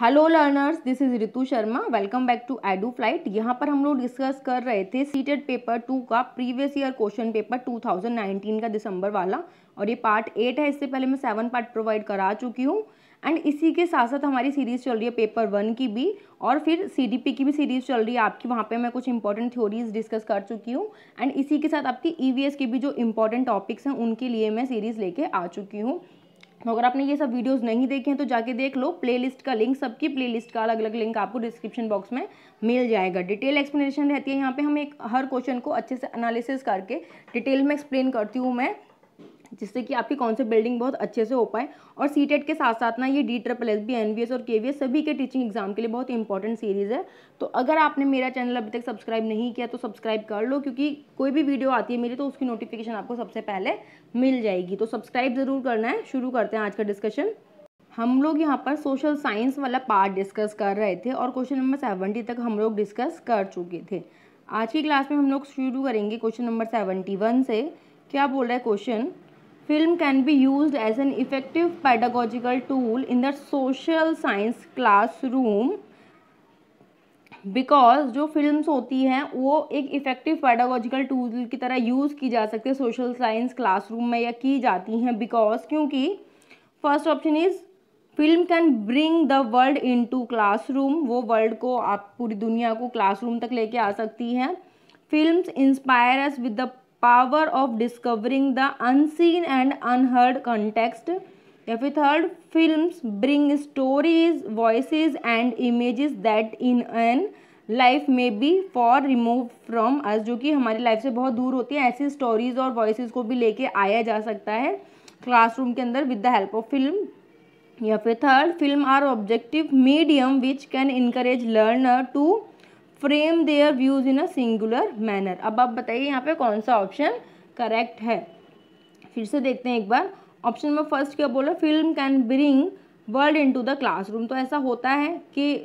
Hello learners, this is Ritu Sharma. Welcome back to Eduflight. यहाँ पर हम लोग डिस्कस कर रहे थे सीटेड पेपर 2 का प्रीवियस ईयर क्वेश्चन पेपर 2019 का दिसंबर वाला, और ये पार्ट 8 है। इससे पहले मैं 7 पार्ट प्रोवाइड करा चुकी हूँ। एंड इसी के साथ साथ हमारी सीरीज चल रही है पेपर 1 की भी, और फिर सीडीपी की भी सीरीज चल रही है आपकी। वहाँ पे मैं कुछ इंपॉर्टेंट थ्योरीज डिस्कस कर चुकी हूँ। एंड इसी के साथ आपकी ईवीएस के भी जो इंपॉर्टेंट टॉपिक्स हैं उनके लिए मैं सीरीज लेके आ चुकी हूँ। अगर आपने ये सब वीडियोस नहीं देखे हैं तो जाके देख लो। प्लेलिस्ट का लिंक, सबकी प्लेलिस्ट का अलग अलग लिंक आपको डिस्क्रिप्शन बॉक्स में मिल जाएगा। डिटेल एक्सप्लेनेशन रहती है यहाँ पे। हम एक हर क्वेश्चन को अच्छे से एनालिसिस करके डिटेल में एक्सप्लेन करती हूँ मैं, जिससे कि आपकी कॉन्सेप्ट बिल्डिंग बहुत अच्छे से हो पाए। और सीटेट के साथ साथ ना ये DSSB, एनवीएस और केवीएस सभी के टीचिंग एग्जाम के लिए बहुत इंपॉर्टेंट सीरीज है। तो अगर आपने मेरा चैनल अभी तक सब्सक्राइब नहीं किया तो सब्सक्राइब कर लो, क्योंकि कोई भी वीडियो आती है मेरी तो उसकी नोटिफिकेशन आपको सबसे पहले मिल जाएगी। तो सब्सक्राइब जरूर करना है। शुरू करते हैं आज का डिस्कशन। हम लोग यहाँ पर सोशल साइंस वाला पार्ट डिस्कस कर रहे थे और क्वेश्चन नंबर 70 तक हम लोग डिस्कस कर चुके थे। आज की क्लास में हम लोग शुरू करेंगे क्वेश्चन नंबर 71 से। क्या बोल रहा है question? Film can be used as an effective pedagogical tool in the social science classroom because जो फिल्म्स होती हैं वो एक इफेक्टिव पेडागोजिकल टूल की तरह यूज़ की जा सकती है सोशल साइंस क्लासरूम में, या की जाती हैं बिकॉज क्योंकि first option is film can bring the world into classroom, वो वर्ल्ड को, आप पूरी दुनिया को क्लासरूम तक लेके आ सकती हैं। Films inspire us with the power of discovering the unseen and unheard context, या फिर third, films bring stories, voices and images that in an life में be for remove from us, जो कि हमारी लाइफ से बहुत दूर होती है। ऐसी स्टोरीज और वॉइसेस को भी लेके आया जा सकता है क्लासरूम के अंदर with the help of film. या फिर third, film are objective medium which can encourage learner to frame their views in a singular manner. अब आप बताइए यहाँ पे कौन सा ऑप्शन करेक्ट है। फिर से देखते हैं एक बार। ऑप्शन में फर्स्ट क्या बोला? Film can bring world into the classroom. तो ऐसा होता है कि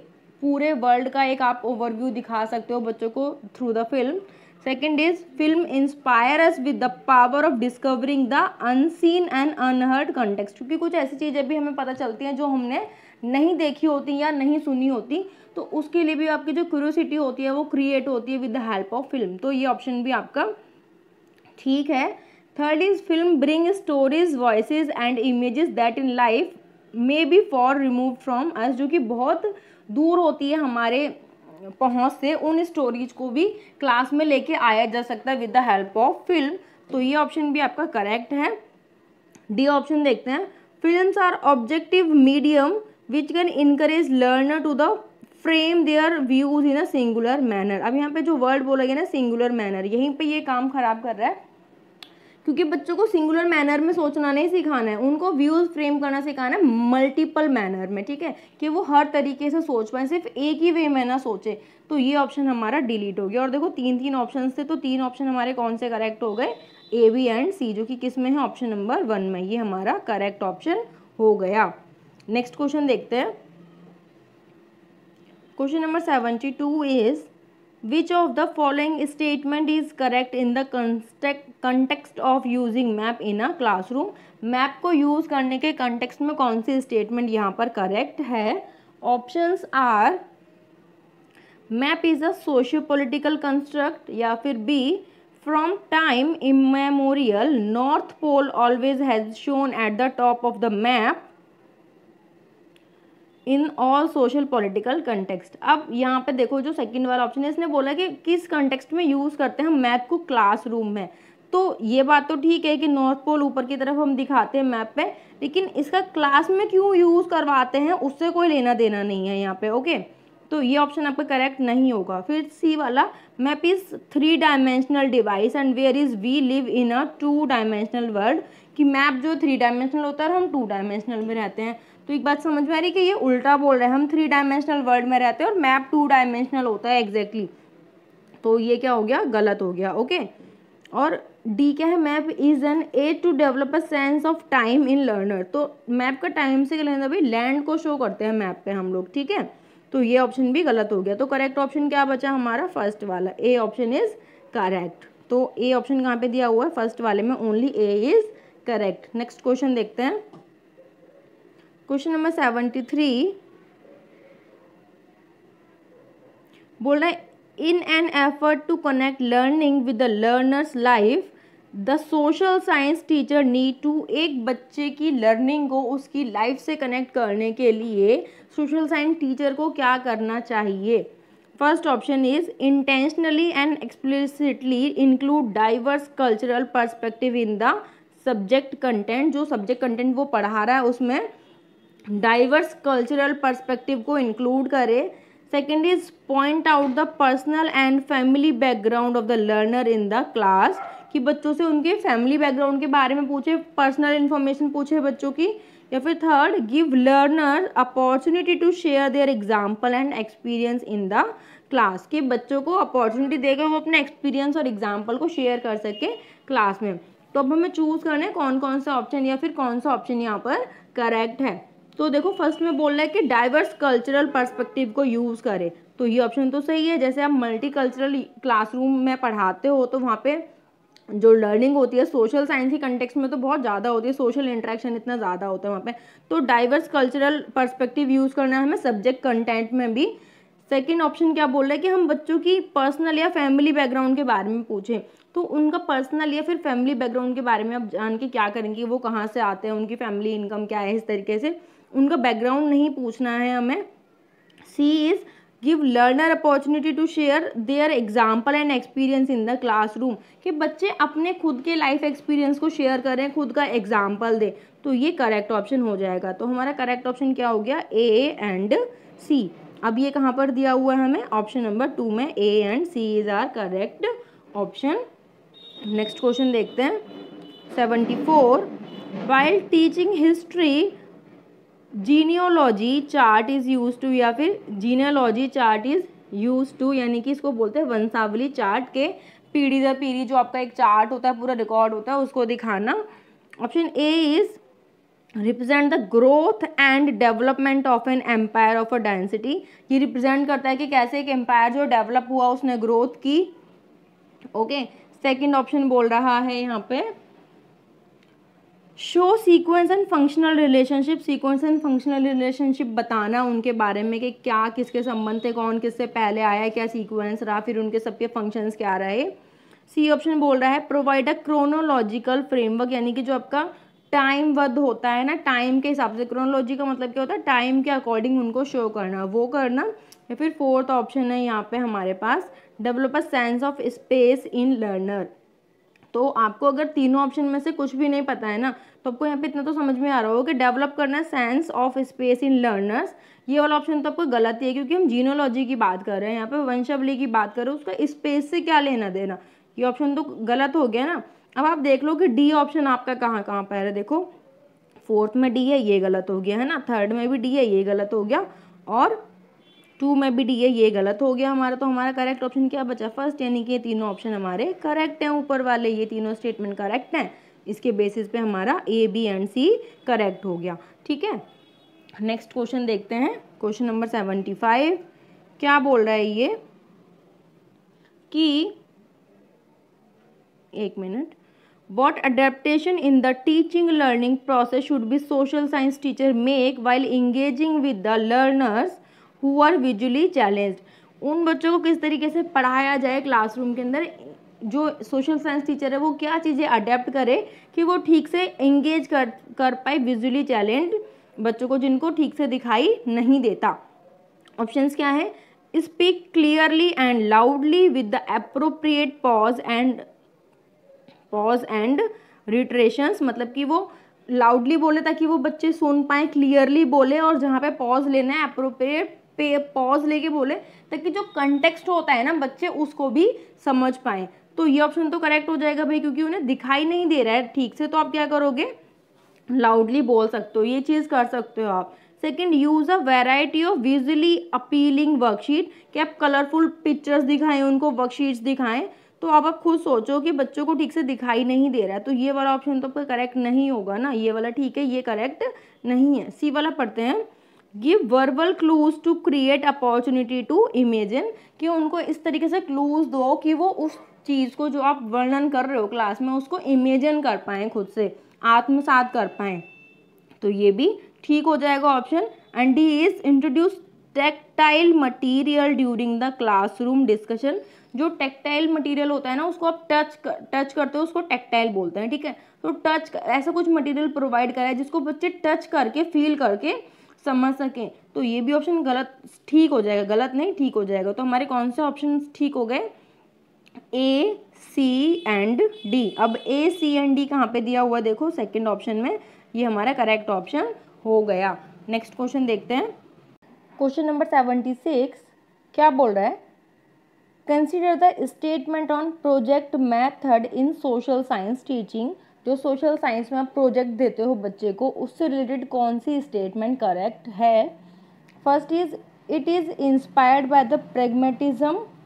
पूरे वर्ल्ड का एक आप ओवरव्यू दिखा सकते हो बच्चों को through the film. Second is film inspire us with the power of discovering the unseen and unheard context, क्योंकि कुछ ऐसी चीज़ें भी हमें पता चलती हैं जो हमने नहीं देखी होती या नहीं सुनी होती, तो उसके लिए भी आपकी जो क्यूरियोसिटी होती है वो क्रिएट होती है with the help of film. तो ये ऑप्शन भी आपका ठीक है। Third is film bring stories, voices and images that in life may be for remove from us, जो कि बहुत दूर होती है हमारे पहुंच से, उन स्टोरीज को भी क्लास में लेके आया जा सकता है with the help of film. तो ये ऑप्शन भी आपका करेक्ट है। डी ऑप्शन देखते हैं। Films are objective medium which can encourage learner to the frame their views in a singular manner. अब यहाँ पे जो वर्ड बोला गया ना सिंगुलर मैनर, यहीं पे ये काम खराब कर रहा है, क्योंकि बच्चों को सिंगुलर मैनर में सोचना नहीं सिखाना है, उनको व्यूज फ्रेम करना सिखाना है मल्टीपल मैनर में, ठीक है, कि वो हर तरीके से सोच पाए, सिर्फ एक ही वे में ना सोचे। तो ये ऑप्शन हमारा डिलीट हो गया। और देखो तीन ऑप्शन थे, तो 3 ऑप्शन हमारे कौन से करेक्ट हो गए? ए, बी एंड सी, जो कि किस में है? ऑप्शन नंबर 1 में। ये हमारा करेक्ट ऑप्शन हो गया। नेक्स्ट क्वेश्चन देखते हैं। Question number 72 is which of the following statement is correct in the context of using map in a classroom? Map को यूज करने के कंटेक्स्ट में कौन सी स्टेटमेंट यहाँ पर करेक्ट है? Options are map is a socio political construct, या फिर B from time immemorial north pole always has shown at the top of the map in all social political context. अब यहाँ पे देखो जो सेकंड वाला ऑप्शन है, इसने बोला कि किस कंटेक्स्ट में यूज़ करते हैं हम मैप को क्लासरूम में। तो ये बात तो ठीक है कि नॉर्थ पोल ऊपर की तरफ हम दिखाते हैं मैप पे, लेकिन इसका क्लास में क्यों यूज़ करवाते हैं उससे कोई लेना देना नहीं है यहाँ पे। ओके, तो ये ऑप्शन आपका करेक्ट नहीं होगा। फिर सी वाला, map is 3 dimensional device and where is we live in a 2 dimensional world, कि मैप जो 3 डायमेंशनल होता है और हम 2 डायमेंशनल में रहते हैं। तो एक बात समझ में आ रही कि ये उल्टा बोल रहे हैं, हम 3 डायमेंशनल वर्ल्ड में रहते हैं और मैप 2 डायमेंशनल होता है एग्जैक्टली। तो ये क्या हो गया? गलत हो गया। ओके, और डी क्या है? Map is an aid to develop a sense of time in learner. तो मैप का टाइम से क्या लेना भाई? लैंड को शो करते हैं मैप पे हम लोग, ठीक है। तो ये ऑप्शन भी गलत हो गया। तो करेक्ट ऑप्शन क्या बचा हमारा? फर्स्ट वाला, ए ऑप्शन इज करेक्ट। तो ए ऑप्शन कहाँ पे दिया हुआ है? फर्स्ट वाले में, only A is correct. Next question देखते हैं। क्वेश्चन नंबर 73 बोल रहा है in an effort to connect learning with the learners life the social science teacher need to, एक बच्चे की लर्निंग को उसकी लाइफ से कनेक्ट करने के लिए सोशल साइंस टीचर को क्या करना चाहिए। First option is intentionally and explicitly include diverse cultural perspective in the subject content, जो सब्जेक्ट कंटेंट वो पढ़ा रहा है उसमें डाइवर्स कल्चरल पर्सपेक्टिव को इंक्लूड करे। Second is point out the personal and family background of the learner in the class, कि बच्चों से उनके फैमिली बैकग्राउंड के बारे में पूछे, पर्सनल इन्फॉर्मेशन पूछे बच्चों की। या फिर third, give learner opportunity to share their example and experience in the class, कि बच्चों को अपॉर्चुनिटी देकर वो अपने एक्सपीरियंस और एग्जाम्पल को शेयर कर सके क्लास में। तो अब हमें चूज करना है कौन कौन सा ऑप्शन या फिर कौन सा ऑप्शन यहाँ पर करेक्ट है। तो देखो फर्स्ट में बोल रहा है कि डाइवर्स कल्चरल पर्सपेक्टिव को यूज़ करे, तो ये ऑप्शन तो सही है। जैसे आप मल्टी कल्चरल क्लासरूम में पढ़ाते हो तो वहाँ पे जो लर्निंग होती है सोशल साइंस की कंटेक्स्ट में तो बहुत ज़्यादा होती है, सोशल इंटरेक्शन इतना ज़्यादा होता है वहाँ पे, तो डाइवर्स कल्चरल पर्सपेक्टिव यूज़ करना है हमें सब्जेक्ट कंटेंट में भी। सेकंड ऑप्शन क्या बोल रहा है कि हम बच्चों की पर्सनल या फैमिली बैकग्राउंड के बारे में पूछें, तो उनका पर्सनल या फिर फैमिली बैकग्राउंड के बारे में आप जान के क्या करेंगे, वो कहाँ से आते हैं, उनकी फैमिली इनकम क्या है, इस तरीके से उनका बैकग्राउंड नहीं पूछना है हमें। C is give learner opportunity to share their example and experience in the classroom, कि बच्चे अपने खुद के लाइफ एक्सपीरियंस को शेयर करें, खुद का एग्जाम्पल दे, तो ये करेक्ट ऑप्शन हो जाएगा। तो हमारा करेक्ट ऑप्शन क्या हो गया, ए एंड सी। अब ये कहाँ पर दिया हुआ है हमें, ऑप्शन नंबर 2 में A and C is are correct option. Next question देखते हैं 74, while teaching history genealogy chart is use to, या फिर genealogy chart is use to, यानी कि इसको बोलते हैं वंशावली चार्ट के पीढ़ी दर पीढ़ी जो आपका एक चार्ट होता है पूरा रिकॉर्ड होता है उसको दिखाना। Option A is represent the growth and development of an empire of a dynasty, ये रिप्रेजेंट करता है कि कैसे एक एम्पायर जो डेवलप हुआ उसने ग्रोथ की। ओके, सेकंड ऑप्शन बोल रहा है यहाँ पे show sequence and functional relationship, sequence and functional relationship बताना उनके बारे में कि क्या किसके संबंध थे, कौन किससे पहले आया, क्या सीक्वेंस रहा, फिर उनके सबके फंक्शंस क्या रहे। सी ऑप्शन बोल रहा है प्रोवाइड अ क्रोनोलॉजिकल फ्रेमवर्क, यानी कि जो आपका टाइम बद्ध होता है ना, टाइम के हिसाब से, क्रोनोलॉजी का मतलब क्या होता है, टाइम के अकॉर्डिंग उनको शो करना, वो करना। या फिर फोर्थ ऑप्शन है यहाँ पे हमारे पास develop a sense of space in learner, तो आपको अगर तीनों ऑप्शन में से कुछ भी नहीं पता है ना तो आपको यहाँ पे इतना तो समझ में आ रहा होगा कि डेवलप करना है sense of space in learners, ये वाला ऑप्शन तो आपको गलत ही है क्योंकि हम जीनोलॉजी की बात कर रहे हैं, यहाँ पे वंशावली की बात कर रहे हैं, उसका स्पेस से क्या लेना देना, ये ऑप्शन तो गलत हो गया ना। अब आप देख लो कि डी ऑप्शन आपका कहाँ कहाँ पर है, देखो फोर्थ में डी है, ये गलत हो गया है ना, थर्ड में भी डी है, ये गलत हो गया, और 2 में भी डी है, ये गलत हो गया हमारा। तो हमारा करेक्ट ऑप्शन क्या बचा, फर्स्ट, यानी कि ये तीनों ऑप्शन हमारे करेक्ट हैं, ऊपर वाले ये तीनों स्टेटमेंट करेक्ट हैं, इसके बेसिस पे हमारा A B and C correct हो गया। ठीक है, नेक्स्ट क्वेश्चन देखते हैं, क्वेश्चन नंबर 75 क्या बोल रहा है ये कि एक minute, what adaptation in the teaching learning process should be social science teacher make while engaging with the learners who are visually challenged, उन बच्चों को किस तरीके से पढ़ाया जाए क्लासरूम के अंदर, जो सोशल साइंस टीचर है वो क्या चीज़ें अडेप्ट करे कि वो ठीक से एंगेज कर पाए विजुअली चैलेंज बच्चों को जिनको ठीक से दिखाई नहीं देता। ऑप्शंस क्या है, speak clearly and loudly with the appropriate pause and reiterations, मतलब कि वो लाउडली बोले ताकि वो बच्चे सुन पाए, क्लियरली बोले, और जहाँ पे पॉज लेना है अप्रोप्रिएट पॉज लेके बोले ताकि जो कंटेक्स्ट होता है ना बच्चे उसको भी समझ पाए। तो ये ऑप्शन तो करेक्ट हो जाएगा भाई, क्योंकि उन्हें दिखाई नहीं दे रहा है ठीक से, तो आप क्या करोगे, लाउडली बोल सकते हो, ये चीज़ कर सकते हो आप। Second, use a variety of visually appealing worksheet, कि आप कलरफुल पिक्चर्स दिखाएं उनको, वर्कशीट्स दिखाएं, तो अब आप खुद सोचो कि बच्चों को ठीक से दिखाई नहीं दे रहा है, तो ये वाला ऑप्शन तो आपका करेक्ट नहीं होगा ना, ये वाला ठीक है, ये करेक्ट नहीं है। सी वाला पढ़ते हैं, give verbal clues to create opportunity to imagine, कि उनको इस तरीके से क्लूज दो कि वो उस चीज़ को जो आप वर्णन कर रहे हो क्लास में उसको इमेजिन कर पाएँ, खुद से आत्मसात कर पाएँ, तो ये भी ठीक हो जाएगा option. And D is introduce tactile material during the classroom discussion. जो टेक्टाइल मटेरियल होता है ना, उसको आप टच करते हो, उसको टेक्टाइल बोलते हैं, ठीक है। तो टच ऐसा कुछ मटेरियल प्रोवाइड करा है जिसको बच्चे टच करके फील करके समझ सकें। तो ये भी ऑप्शन गलत, ठीक हो जाएगा, गलत नहीं ठीक हो जाएगा। तो हमारे कौन से ऑप्शन ठीक हो गए? ए, सी एंड डी। अब ए, सी एंड डी कहाँ पे दिया हुआ देखो, सेकंड ऑप्शन में, ये हमारा करेक्ट ऑप्शन हो गया। नेक्स्ट क्वेश्चन देखते हैं। क्वेश्चन नंबर 76 क्या बोल रहा है? Consider the statement on project method in social science teaching. जो सोशल साइंस में आप प्रोजेक्ट देते हो बच्चे को, उससे रिलेटेड कौन सी स्टेटमेंट करेक्ट है? First is it is inspired by the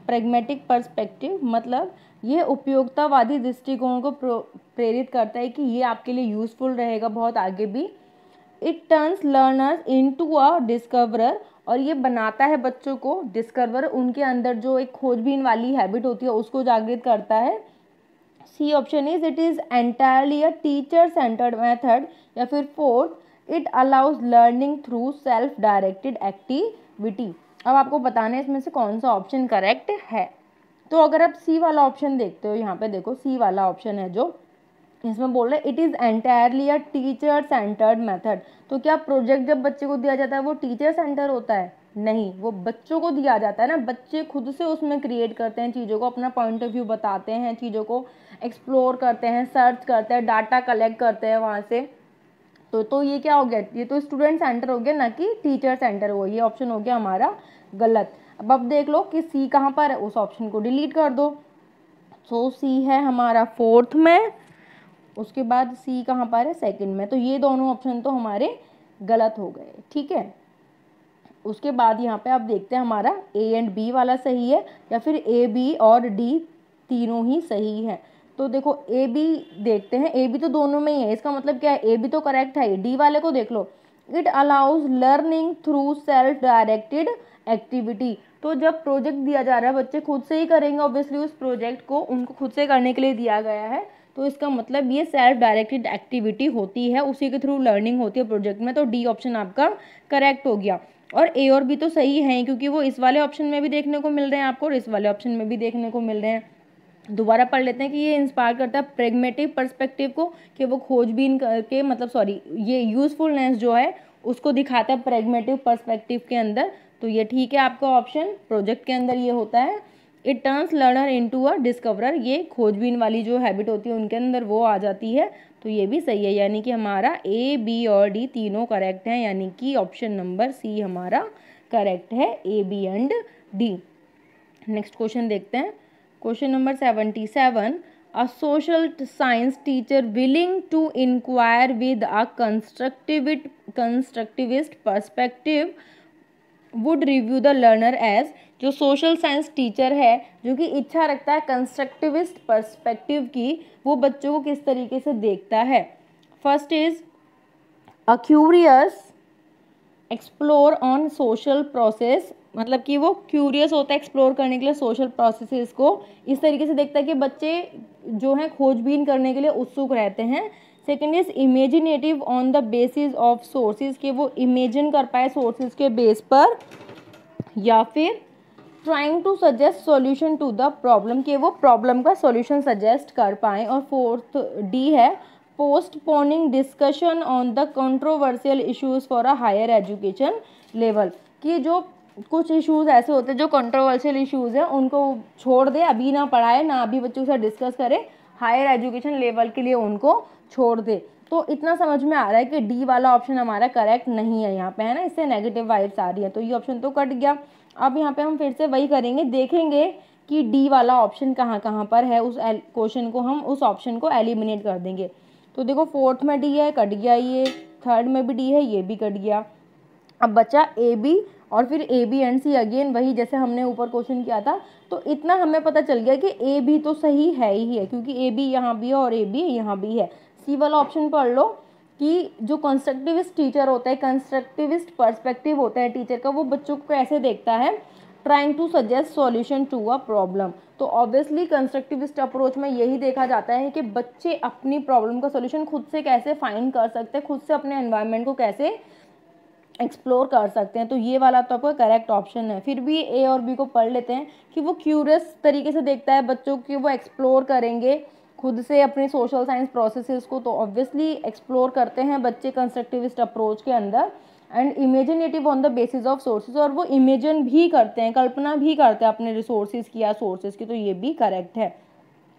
pragmatic perspective, मतलब ये उपयोगितावादी दृष्टिकोण को प्रेरित करता है कि ये आपके लिए यूजफुल रहेगा बहुत आगे भी। It turns learners into a discoverer, और ये बनाता है बच्चों को डिस्कवर, उनके अंदर जो एक खोजबीन वाली हैबिट होती है उसको जागृत करता है। C option is it is entirely a teacher centred method, या फिर fourth it allows learning through self directed activity. अब आपको बताना है इसमें से कौन सा ऑप्शन करेक्ट है। तो अगर आप सी वाला ऑप्शन देखते हो, यहाँ पे देखो सी वाला ऑप्शन है जो इसमें बोल रहे it is entirely a teacher centred method. तो क्या प्रोजेक्ट जब बच्चे को दिया जाता है वो टीचर सेंटर होता है? नहीं, वो बच्चों को दिया जाता है ना, बच्चे खुद से उसमें क्रिएट करते हैं चीज़ों को, अपना पॉइंट ऑफ व्यू बताते हैं, चीज़ों को एक्सप्लोर करते हैं, सर्च करते हैं, डाटा कलेक्ट करते हैं वहाँ से। तो ये क्या हो गया? ये तो स्टूडेंट सेंटर हो गया, ना कि टीचर सेंटर हो। ये ऑप्शन हो गया हमारा गलत। अब देख लो कि सी कहाँ पर है, उस ऑप्शन को डिलीट कर दो। तो सी है हमारा फोर्थ में, उसके बाद सी कहाँ पर है? सेकंड में। तो ये दोनों ऑप्शन तो हमारे गलत हो गए, ठीक है। उसके बाद यहाँ पे आप देखते हैं हमारा ए एंड बी वाला सही है या फिर ए, बी और डी तीनों ही सही है। तो देखो ए बी देखते हैं, ए बी तो दोनों में ही है, इसका मतलब क्या है? ए बी तो करेक्ट है। डी वाले को देख लो, it allows learning through self directed activity. तो जब प्रोजेक्ट दिया जा रहा है बच्चे खुद से ही करेंगे, ऑब्वियसली उस प्रोजेक्ट को उनको खुद से करने के लिए दिया गया है, तो इसका मतलब ये सेल्फ डायरेक्टेड एक्टिविटी होती है, उसी के थ्रू लर्निंग होती है प्रोजेक्ट में। तो डी ऑप्शन आपका करेक्ट हो गया। और ए और बी तो सही हैं, क्योंकि वो इस वाले ऑप्शन में भी देखने को मिल रहे हैं आपको और इस वाले ऑप्शन में भी देखने को मिल रहे हैं। दोबारा पढ़ लेते हैं कि ये इंस्पायर करता है प्रेगमेटिव पर्सपेक्टिव को, कि वो खोजबीन करके, मतलब सॉरी, ये यूजफुलनेस जो है उसको दिखाता है प्रेगमेटिव पर्सपेक्टिव के अंदर। तो ये ठीक है आपका ऑप्शन, प्रोजेक्ट के अंदर ये होता है। It turns learner into a discoverer, ये खोजबीन वाली जो हैबिट होती है उनके अंदर वो आ जाती है। तो ये भी सही है, यानी कि हमारा ए, बी और डी तीनों करेक्ट हैं, यानी कि ऑप्शन नंबर सी हमारा करेक्ट है, A, B and D. Next question देखते हैं। Question number 77, a social science teacher willing to inquire with a constructivist perspective would review the learner age. जो सोशल साइंस टीचर है जो कि इच्छा रखता है कंस्ट्रक्टिविस्ट पर्सपेक्टिव की, वो बच्चों को किस तरीके से देखता है? First is a curious explore on social process, मतलब कि वो क्यूरियस होता है एक्सप्लोर करने के लिए सोशल प्रोसेसेस को, इस तरीके से देखता है कि बच्चे जो हैं खोजबीन करने के लिए उत्सुक रहते हैं। Second is imaginative on the basis of sources, कि वो इमेजिन कर पाए सोर्सेज के बेस पर, या फिर trying to suggest solution to the problem, कि वो प्रॉब्लम का सॉल्यूशन सजेस्ट कर पाएँ। और फोर्थ डी है postponing discussion on the controversial issues for a higher education level, कि जो कुछ इश्यूज ऐसे होते हैं जो कंट्रोवर्शियल इश्यूज हैं उनको छोड़ दे, अभी ना पढ़ाए, ना अभी बच्चों के साथ डिस्कस करे, हायर एजुकेशन लेवल के लिए उनको छोड़ दे। तो इतना समझ में आ रहा है कि डी वाला ऑप्शन हमारा करेक्ट नहीं है यहाँ पे, है ना, इससे नेगेटिव वाइब्स आ रही है, तो ये ऑप्शन तो कट गया। अब यहाँ पे हम फिर से वही करेंगे, देखेंगे कि डी वाला ऑप्शन कहाँ कहाँ पर है, उस क्वेश्चन को हम उस ऑप्शन को एलिमिनेट कर देंगे। तो देखो फोर्थ में डी है, कट गया, ये थर्ड में भी डी है, ये भी कट गया। अब बचा ए बी और फिर A B and C, again वही जैसे हमने ऊपर क्वेश्चन किया था। तो इतना हमें पता चल गया कि ए बी तो सही है ही है, क्योंकि ए बी यहाँ भी है और ए बी यहाँ भी है। सी वाला ऑप्शन पढ़ लो कि जो कंस्ट्रक्टिविस्ट टीचर होता है, कंस्ट्रक्टिविस्ट पर्सपेक्टिव होता है टीचर का, वो बच्चों को कैसे देखता है, trying to suggest solution to a problem. तो ऑब्वियसली कंस्ट्रक्टिविस्ट अप्रोच में यही देखा जाता है कि बच्चे अपनी प्रॉब्लम का सॉल्यूशन खुद से कैसे फाइंड कर सकते हैं, खुद से अपने एनवायरनमेंट को कैसे एक्सप्लोर कर सकते हैं। तो ये वाला तो आपका करेक्ट ऑप्शन है। फिर भी ए और बी को पढ़ लेते हैं कि वो क्यूरियस तरीके से देखता है बच्चों की, वो एक्सप्लोर करेंगे खुद से अपने सोशल साइंस प्रोसेसेस को, तो ऑब्वियसली एक्सप्लोर करते हैं बच्चे कंस्ट्रक्टिविस्ट अप्रोच के अंदर, and imaginative on the basis of sources, और वो इमेजिन भी करते हैं, कल्पना भी करते हैं अपने रिसोर्सेज की या सोर्सेज की। तो ये भी करेक्ट है,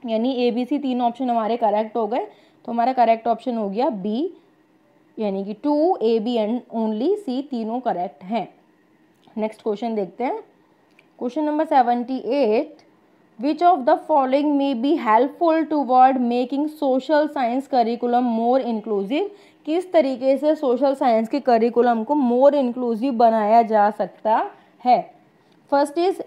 यानी ए बी सी तीन ऑप्शन हमारे करेक्ट हो गए। तो हमारा करेक्ट ऑप्शन हो गया बी, यानी कि 2 ए बी एंड ओनली सी तीनों करेक्ट हैं। नेक्स्ट क्वेश्चन देखते हैं। Question number 78, which of the following may be helpful toward making social science curriculum more inclusive. किस तरीके से सोशल साइंस के करिकुलम को मोर इंक्लूसिव बनाया जा सकता है। First is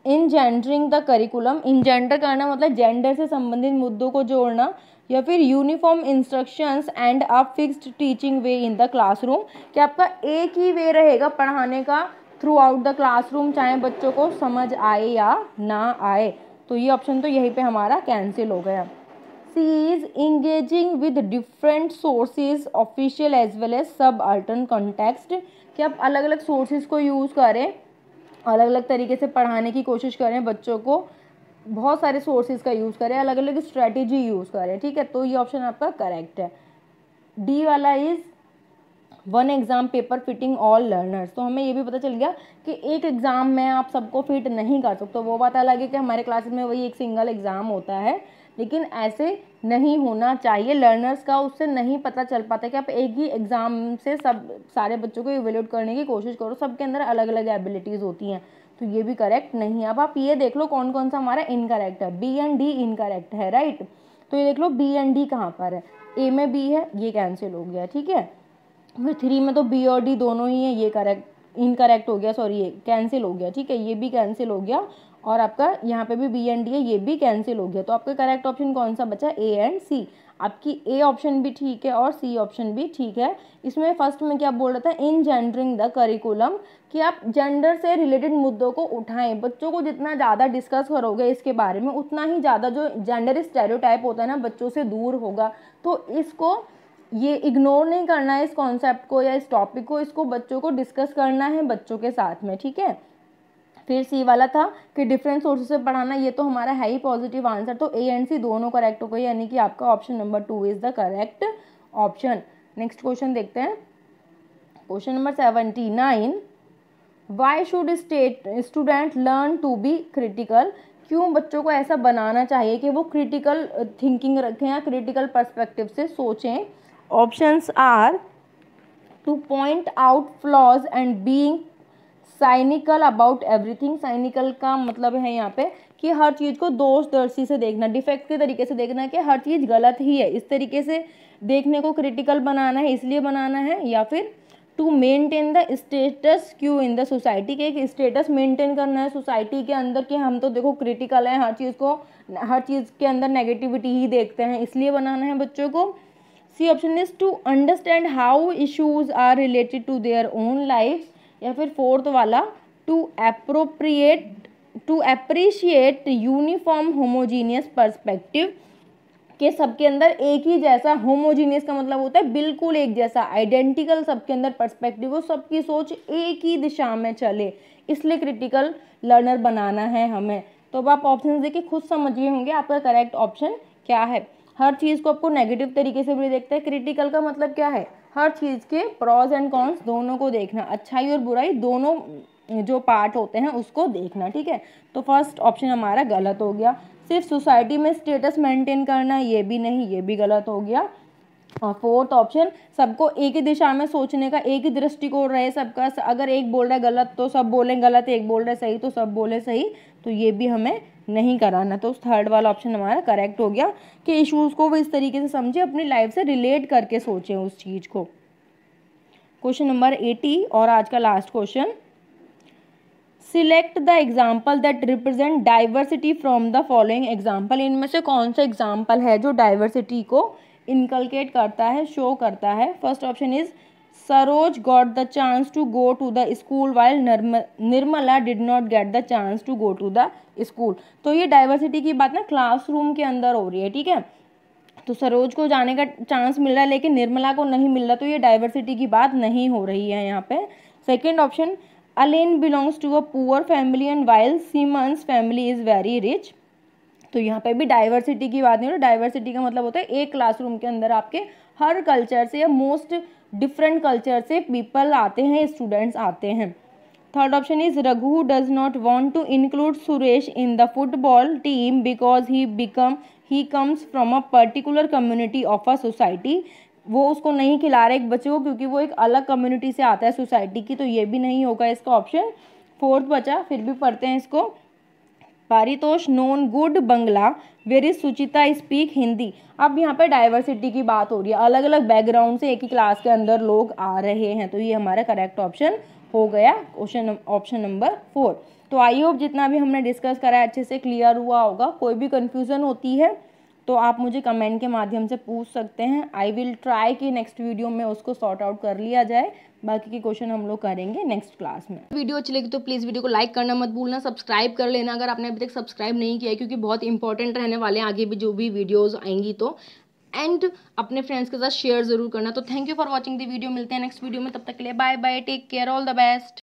engendering the curriculum. Engender करना मतलब जेंडर से संबंधित मुद्दों को जोड़ना, या फिर uniform instructions and a fixed teaching way in the classroom, कि आपका एक ही वे रहेगा पढ़ाने का थ्रू आउट द क्लासरूम, चाहे बच्चों को समझ आए या ना आए। तो ये ऑप्शन तो यहीं पे हमारा कैंसिल हो गया। C is engaging with different sources official as well as subaltern context, कि आप अलग अलग सोर्सेज को यूज़ करें, अलग अलग तरीके से पढ़ाने की कोशिश करें बच्चों को, बहुत सारे सोर्सेज का यूज़ करें, अलग अलग स्ट्रेटेजी यूज़ करें। ठीक है, तो ये ऑप्शन आपका करेक्ट है। डी वाला is one exam paper fitting all learners. तो हमें ये भी पता चल गया कि एक एग्ज़ाम में आप सबको फिट नहीं कर सकते। वो बात अलग है कि हमारे क्लासेस में वही एक सिंगल एग्ज़ाम होता है, लेकिन ऐसे नहीं होना चाहिए। लर्नर्स का उससे नहीं पता चल पाता कि आप एक ही एग्ज़ाम से सब सारे बच्चों को इवेल्यूएट करने की कोशिश करो, सबके अंदर अलग अलग एबिलिटीज़ होती हैं। तो ये भी करेक्ट नहीं है। अब आप ये देख लो कौन कौन सा हमारा इनकरेक्ट है। बी एंड डी इनकरेक्ट है, राइट। तो ये देख लो बी एंड डी कहाँ पर है। ए में बी है, ये कैंसिल हो गया। ठीक है, फिर 3 में तो बी और डी दोनों ही है, ये करेक्ट इनकरेक्ट हो गया, सॉरी ये कैंसिल हो गया। ठीक है, ये भी कैंसिल हो गया, और आपका यहाँ पे भी बी एंड डी है, ये भी कैंसिल हो गया। तो आपका करेक्ट ऑप्शन कौन सा बचा, ए एंड सी। आपकी ए ऑप्शन भी ठीक है और सी ऑप्शन भी ठीक है। इसमें फर्स्ट में क्या बोल रहा था, इन जेंडरिंग द करिकुलम, कि आप जेंडर से रिलेटेड मुद्दों को उठाएं। बच्चों को जितना ज़्यादा डिस्कस करोगे इसके बारे में, उतना ही ज़्यादा जो जेंडर स्टेरियोटाइप होता है ना बच्चों से दूर होगा। तो इसको ये इग्नोर नहीं करना है, इस कॉन्सेप्ट को या इस टॉपिक को, इसको बच्चों को डिस्कस करना है बच्चों के साथ में। ठीक है, फिर सी वाला था कि डिफरेंट सोर्सेज से पढ़ाना, ये तो हमारा है ही पॉजिटिव आंसर। तो ए एंड सी दोनों करेक्ट हो गए, यानी कि आपका option number 2 is the correct option. Next question देखते हैं। Question number 79, why should student learn to be critical. क्यों बच्चों को ऐसा बनाना चाहिए कि वो क्रिटिकल थिंकिंग रखें या क्रिटिकल पर्सपेक्टिव से सोचें। Options are to point out flaws and being cynical about everything. Cynical का मतलब है यहाँ पे कि हर चीज़ को दोषदर्शी से देखना, डिफेक्ट के तरीके से देखना, कि हर चीज़ गलत ही है, इस तरीके से देखने को क्रिटिकल बनाना है, इसलिए बनाना है। या फिर to maintain the status quo in the society, के एक स्टेटस मेंटेन करना है सोसाइटी के अंदर कि हम तो देखो क्रिटिकल है, हर चीज़ के अंदर नेगेटिविटी ही देखते हैं, इसलिए बनाना है बच्चों को। C option is to understand how issues are related to their own life. या फिर फोर्थ वाला to appreciate uniform homogeneous perspective, के सबके अंदर एक ही जैसा, होमोजीनियस का मतलब होता है बिल्कुल एक जैसा, आइडेंटिकल सबके अंदर पर्सपेक्टिव हो, सबकी सोच एक ही दिशा में चले, इसलिए क्रिटिकल लर्नर बनाना है हमें। तो अब आप ऑप्शन देखिए खुद समझिए होंगे आपका करेक्ट ऑप्शन क्या है। हर चीज़ को आपको नेगेटिव तरीके से भी देखते हैं। क्रिटिकल का मतलब क्या है, हर चीज़ के प्रॉज एंड कॉन्स दोनों को देखना, अच्छाई और बुराई दोनों जो पार्ट होते हैं उसको देखना। ठीक है, तो फर्स्ट ऑप्शन हमारा गलत हो गया। सिर्फ सोसाइटी में स्टेटस मेंटेन करना, ये भी नहीं, ये भी गलत हो गया। और फोर्थ ऑप्शन सबको एक ही दिशा में सोचने का, एक ही दृष्टिकोण रहे सबका, अगर एक बोल रहा है गलत तो सब बोलें गलत, एक बोल रहा है सही तो सब बोले सही, तो ये भी हमें नहीं कराना। तो थर्ड वाला ऑप्शन हमारा करेक्ट हो गया कि इश्यूज़ को वो इस तरीके से समझे, अपनी लाइफ से रिलेट करके सोचें उस चीज़ को। क्वेश्चन नंबर 80 और आज का last question, select the example that represent diversity from the following example. इनमें से कौन सा एग्जाम्पल है जो डाइवर्सिटी को इनकलकेट करता है, शो करता है। First option is Saroj got the chance to go to the school while Nirmala did not get the chance to go to the school. तो ये डाइवर्सिटी की बात ना क्लासरूम के अंदर हो रही है। ठीक है, तो सरोज को जाने का चांस मिल रहा है लेकिन निर्मला को नहीं मिल रहा, तो ये डाइवर्सिटी की बात नहीं हो रही है यहाँ पे। Second option, Allen belongs to a poor family and while Simon's family is very rich. तो यहाँ पे भी डाइवर्सिटी की बात नहीं हो रही। डाइवर्सिटी का मतलब होता है एक क्लासरूम के अंदर आपके हर कल्चर से या मोस्ट डिफरेंट कल्चर से पीपल आते हैं, स्टूडेंट्स आते हैं। Third option is Raghu does not want to include Suresh in the football team because he comes from a particular community of a society. वो उसको नहीं खिला रहे एक बच्चे को क्योंकि वो एक अलग कम्युनिटी से आता है सोसाइटी की, तो ये भी नहीं होगा इसका ऑप्शन। फोर्थ बचा, फिर भी पढ़ते हैं इसको। Paritosh known good Bangla where is Suchita speak Hindi. अब यहाँ पे डाइवर्सिटी की बात हो रही है, अलग अलग बैकग्राउंड से एक ही क्लास के अंदर लोग आ रहे हैं, तो ये हमारा करेक्ट ऑप्शन हो गया क्वेश्चन ऑप्शन नंबर 4। तो आई होप जितना भी हमने डिस्कस करा है अच्छे से क्लियर हुआ होगा। कोई भी कन्फ्यूज़न होती है तो आप मुझे कमेंट के माध्यम से पूछ सकते हैं। आई विल ट्राई कि नेक्स्ट वीडियो में उसको सॉर्ट आउट कर लिया जाए। बाकी के क्वेश्चन हम लोग करेंगे नेक्स्ट क्लास में। वीडियो अच्छी लगी तो प्लीज़ वीडियो को लाइक करना मत भूलना, सब्सक्राइब कर लेना अगर आपने अभी तक सब्सक्राइब नहीं किया है, क्योंकि बहुत इंपॉर्टेंट रहने वाले हैं आगे भी जो भी वीडियोज़ आएंगी। तो एंड अपने फ्रेंड्स के साथ शेयर ज़रूर करना। तो thank you for watching the video. मिलते हैं नेक्स्ट वीडियो में, तब तक के लिए bye bye, take care, all the best.